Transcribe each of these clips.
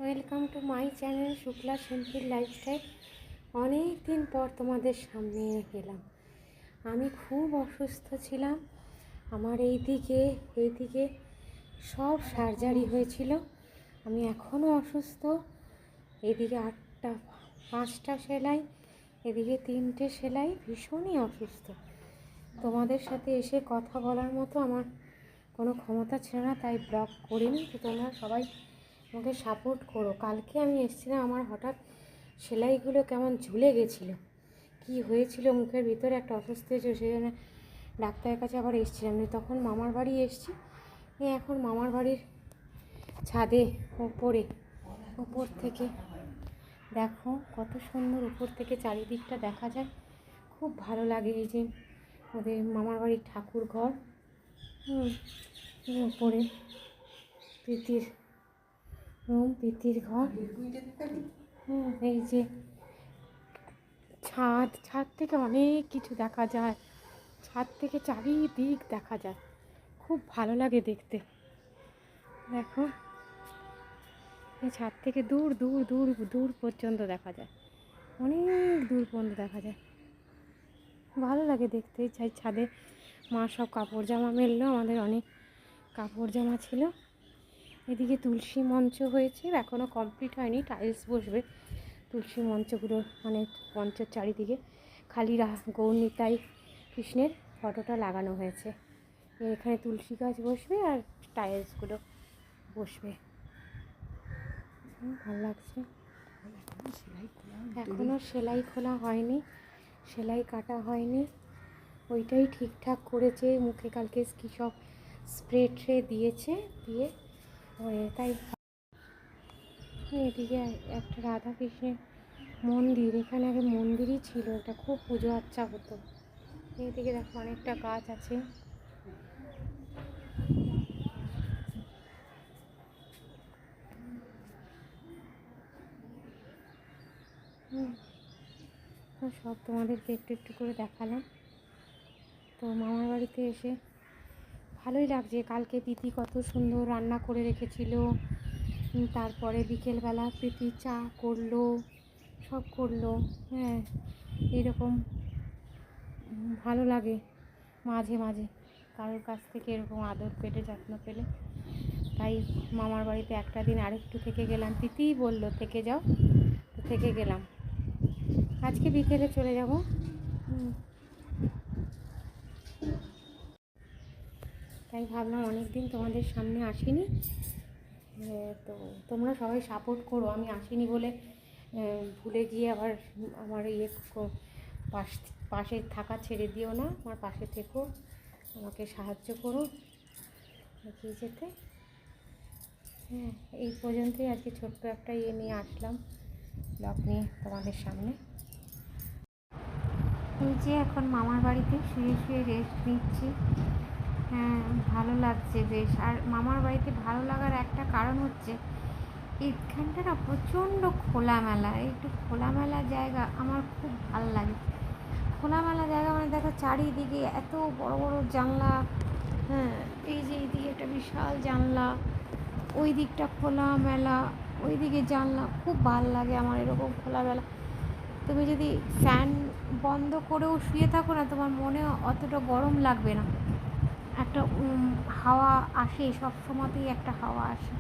Welcome to my channel Shukla simple lifestyle. অনেক দিন পর তোমাদের সামনে এলাম। আমি খুব অসুস্থ ছিলাম। আমার এইদিকে সব সার্জারি হয়েছিল। আমি এখনও অসুস্থ। এদিকে 5টা সেলাই, এদিকে 3টে সেলাই, ভীষণই অসুস্থ। তোমাদের সাথে এসে কথা বলার মতো আমার কোনো ক্ষমতা ছিল না, তাই ব্লগ করিনি। তো তোমরা সবাই আমাকে সাপোর্ট করো। কালকে আমি এসেছিলাম, আমার হঠাৎ সেলাইগুলো কেমন ঝুলে গেছিলো। কি হয়েছিল মুখের ভিতরে একটা অসুস্থ হয়েছিল, সেই জন্য ডাক্তারের কাছে আবার এসেছিলাম। তখন মামার বাড়ি এসেছি। এখন মামার বাড়ির ছাদে উপর থেকে দেখো কত সুন্দর, উপর থেকে চারিদিকটা দেখা যায়, খুব ভালো লাগে। এই যে ওদের মামার বাড়ির ঠাকুর ঘর, উপরে প্রীতির ঘর। এই যে ছাদ থেকে অনেক কিছু দেখা যায়, ছাদ থেকে চারিদিক দেখা যায়, খুব ভালো লাগে দেখতে। দেখো এই ছাদ থেকে দূর দূর দূর দূর পর্যন্ত দেখা যায়, অনেক দূর পর্যন্ত দেখা যায়, ভালো লাগে দেখতে। চাই ছাদে মা সব কাপড় জামা মেললো, আমাদের অনেক কাপড় জামা ছিল। এদিকে তুলসী মঞ্চ হয়েছে, এখনও কমপ্লিট হয়নি, টাইলস বসবে। তুলসী মঞ্চগুলো মানে মঞ্চের চারিদিকে খালি গৌরনিতাই কৃষ্ণের ফটোটা লাগানো হয়েছে। এখানে তুলসী গাছ বসবে আর টাইলসগুলো বসবে, ভালো লাগছে। এখনও সেলাই খোলা হয়নি, সেলাই কাটা হয়নি, ওইটাই ঠিকঠাক করেছে। মুখে কালকে কি সব স্প্রে দিয়েছে, দিয়ে তাই। এদিকে একটা রাধা কৃষ্ণের মন্দির, এখানে আগে মন্দিরই ছিল, এটা খুব পুজো আচ্ছা হতো। এইদিকে দেখো অনেকটা গাছ আছে। সব তোমাদেরকে একটু একটু করে দেখালাম। তো মামার বাড়িতে এসে ভালোই লাগছে। কালকে প্রীতি কত সুন্দর রান্না করে রেখেছিল, তারপরে বিকেলবেলা প্রীতি চা করলো, সব করলো। হ্যাঁ, এরকম ভালো লাগে মাঝে মাঝে কারোর কাছ থেকে এরকম আদর পেলে, যত্ন পেলে। তাই মামার বাড়িতে একটা দিন আরেকটু থেকে গেলাম। প্রীতিই বললো থেকে যাও, তো থেকে গেলাম। আজকে বিকেলে চলে যাব। তাই ভাবলাম অনেক দিন তোমাদের সামনে আসিনি, তো তোমরা সবাই সাপোর্ট করো। আমি আসিনি বলে ভুলে গিয়ে আবার আমার পাশে থাকা ছেড়ে দিও না, আমার পাশে থেকো, আমাকে সাহায্য করো এগিয়ে যেতে। হ্যাঁ, এই পর্যন্তই আজকে ছোট্ট একটা নিয়ে আসলাম, ব্লগ নিয়ে তোমাদের সামনে। এই যে এখন মামার বাড়িতে শুয়ে শুয়ে রেস্ট নিচ্ছি। হ্যাঁ, ভালো লাগছে বেশ। আর মামার বাড়িতে ভালো লাগার একটা কারণ হচ্ছে এইখানটা না প্রচণ্ড খোলামেলা, একটু খোলামেলা জায়গা আমার খুব ভালো লাগে। খোলামেলা জায়গা মানে দেখো চারিদিকে এত বড় বড় জানলা। হ্যাঁ, এই যে এইদিকে একটা বিশাল জানলা, ওই দিকটা খোলামেলা, ওই দিকে জানলা, খুব ভালো লাগে আমার এরকম খোলামেলা। তুমি যদি ফ্যান বন্ধ করেও শুয়ে থাকো না, তোমার মনে অতটা গরম লাগবে না, একটা হাওয়া আসে, সব সময়তেই একটা হাওয়া আসে।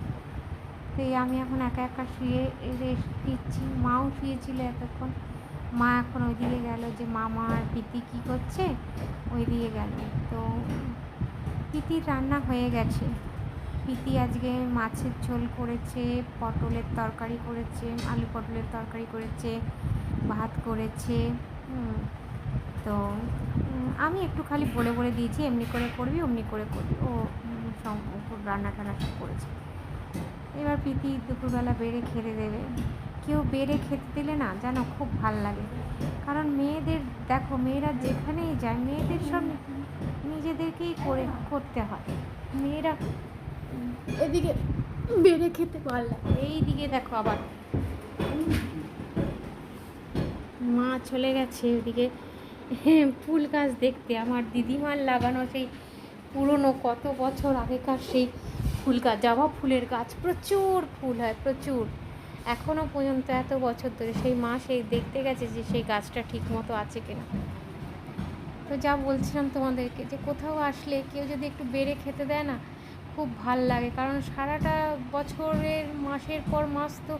তো আমি এখন একা একা শুয়ে রেস্ট দিচ্ছি। মাও শুয়েছিল এতক্ষণ, মা এখন ওইদিকে গেল, যে মামা আর প্রীতি কী করছে ওইদিকে গেল। তো প্রীতির রান্না হয়ে গেছে। প্রীতি আজকে মাছের ঝোল করেছে, পটলের তরকারি করেছে, আলু পটলের তরকারি করেছে, ভাত করেছে। তো আমি একটু খালি বলে বলে দিয়েছি, এমনি করে করবি অমনি করে করবি, ও রান্না টান্না সব করেছে। এবার প্রীতি দুপুরবেলা বেড়ে খেতে দেবে। কেউ বেড়ে খেতে দিলে না যেন খুব ভাল লাগে, কারণ মেয়েদের দেখো, মেয়েরা যেখানেই যায় মেয়েদের সব নিজেদেরকেই করতে হয়। মেয়েরা এদিকে বেড়ে খেতে ভালো লাগে। এইদিকে দেখো আবার মা চলে গেছে ওদিকে ফুল গাছ দেখতে। আমার দিদিমার লাগানো সেই পুরনো কত বছর আগেকার সেই ফুল গাছ, জবা ফুলের গাছ, প্রচুর ফুল হয়, প্রচুর। এখনও পর্যন্ত এত বছর ধরে সেই মা সেই দেখতে গেছে যে সেই গাছটা ঠিক মতো আছে কিনা। তো যা বলছিলাম তোমাদেরকে, যে কোথাও আসলে কেউ যদি একটু বেড়ে খেতে দেয় না, খুব ভাল লাগে। কারণ সারাটা বছরের মাসের পর মাস তো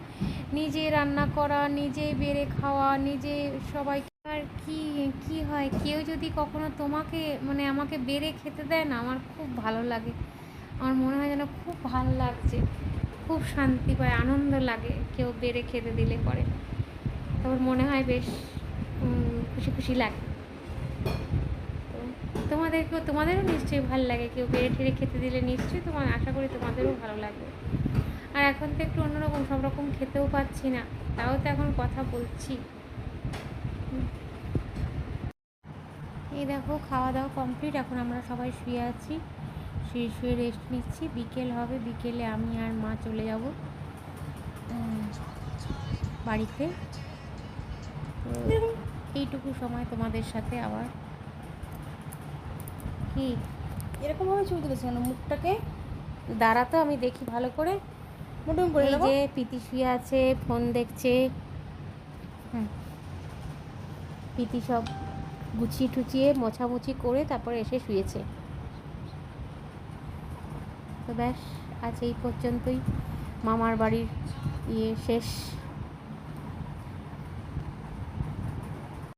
নিজে রান্না করা, নিজে বেড়ে খাওয়া, নিজে সবাই। আর কি কি হয়, কেউ যদি কখনো তোমাকে মানে আমাকে বেড়ে খেতে দেয় না, আমার খুব ভালো লাগে। আমার মনে হয় যেন খুব ভাল লাগছে, খুব শান্তি পায়, আনন্দ লাগে কেউ বেড়ে খেতে দিলে পরে। তারপর মনে হয় বেশ খুশি খুশি লাগে। তোমাদেরও নিশ্চয়ই ভালো লাগে কেউ বেড়ে ঠেড়ে খেতে দিলে, নিশ্চয়ই তোমার আশা করি তোমাদেরও ভালো লাগবে। আর এখন তো একটু অন্যরকম, সব রকম খেতেও পাচ্ছি না, তাও তো এখন কথা বলছি। এই দেখো খাওয়া দাওয়া কমপ্লিট, এখন আমরা সবাই শুয়ে আছি, শুয়ে শুয়ে রেস্ট নিচ্ছি। বিকেল হবে, বিকেলে আমি আর মা চলে যাব বাড়িতে। তো এইটুকু সময় তোমাদের সাথে আবার কি এরকমভাবে ছবি তুলেছে কেন মুখটাকে? দাঁড়া তো আমি দেখি ভালো করে। মুটুম করে এই নেবো। যে পিতি শুয়ে আছে, ফোন দেখছে। পিতি সব গুছিয়ে টুচিয়ে মোছামুছি করে তারপরে এসে শুয়েছে। তো ব্যাস, আজ এই পর্যন্তই। মামার বাড়ির শেষ।